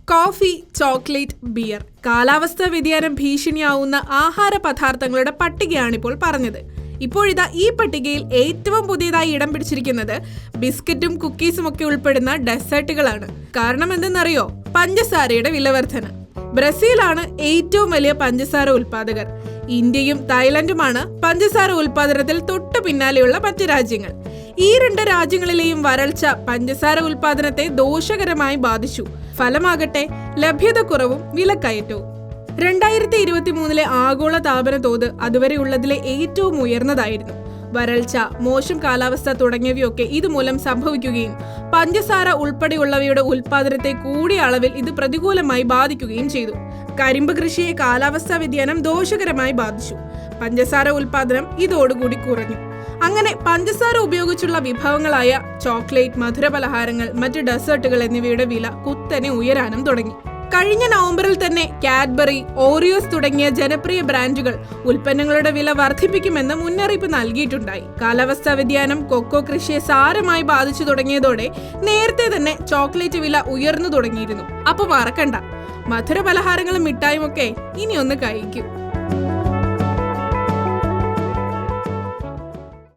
Coffee, chocolate, beer, കാലാവസ്ഥാ വ്യതിയാനം ഭീഷണിയാവുന്ന ആഹാര പദാർത്ഥങ്ങളുടെ പട്ടികയാണിപ്പോൾ പറഞ്ഞത്. ഇപ്പോഴിതാ ഈ പട്ടികയിൽ ഏറ്റവും പുതിയതായി ഇടം പിടിച്ചിരിക്കുന്നത് ബിസ്ക്കറ്റും കുക്കീസും ഒക്കെ ഉൾപ്പെടുന്ന ഡെസേർട്ടുകളാണ്. കാരണം എന്തെന്നറിയോ? പഞ്ചസാരയുടെ വിലവർധന. ബ്രസീലാണ് ഏറ്റവും വലിയ പഞ്ചസാര ഉൽപാദകർ. ഇന്ത്യയും തായ്ലൻഡുമാണ് പഞ്ചസാര ഉൽപാദനത്തിൽ തൊട്ടു പിന്നാലെയുള്ള മറ്റ് രാജ്യങ്ങൾ. ഈ രണ്ട് രാജ്യങ്ങളിലെയും വരൾച്ച പഞ്ചസാര ഉൽപാദനത്തെ ദോഷകരമായി ബാധിച്ചു. ഫലമാകട്ടെ ലഭ്യതക്കുറവും വിലക്കയറ്റവും. 2023 ആഗോള താപന തോത് അതുവരെയുള്ളതിലെ ഏറ്റവും ഉയർന്നതായിരുന്നു. വരൾച്ച, മോശം കാലാവസ്ഥ തുടങ്ങിയവയൊക്കെ ഇതുമൂലം സംഭവിക്കുകയും പഞ്ചസാര ഉൾപ്പെടെയുള്ളവയുടെ ഉൽപാദനത്തെ കൂടിയ അളവിൽ ഇത് പ്രതികൂലമായി ബാധിക്കുകയും ചെയ്തു. കരിമ്പ് കൃഷിയെ കാലാവസ്ഥാ വ്യതിയാനം ദോഷകരമായി ബാധിച്ചു. പഞ്ചസാര ഉൽപാദനം ഇതോടുകൂടി കുറഞ്ഞു. അങ്ങനെ പഞ്ചസാര ഉപയോഗിച്ചുള്ള വിഭവങ്ങളായ ചോക്ലേറ്റ്, മധുരപലഹാരങ്ങൾ, മറ്റ് ഡെസേർട്ടുകൾ എന്നിവയുടെ വില കുത്തനെ ഉയരാനും തുടങ്ങി. കഴിഞ്ഞ നവംബറിൽ തന്നെ കാഡ്ബറി, ഓറിയോസ് തുടങ്ങിയ ജനപ്രിയ ബ്രാൻഡുകൾ ഉൽപ്പന്നങ്ങളുടെ വില വർദ്ധിപ്പിക്കുമെന്ന് മുന്നറിയിപ്പ് നൽകിയിട്ടുണ്ടായി. കാലാവസ്ഥാ വ്യതിയാനം കൊക്കോ കൃഷിയെ സാരമായി ബാധിച്ചു തുടങ്ങിയതോടെ നേരത്തെ തന്നെ ചോക്ലേറ്റ് വില ഉയർന്നു തുടങ്ങിയിരുന്നു. അപ്പൊ മറക്കണ്ട, മധുരപലഹാരങ്ങളും മിഠായും ഒക്കെ ഇനി ഒന്ന് കഴിക്കും.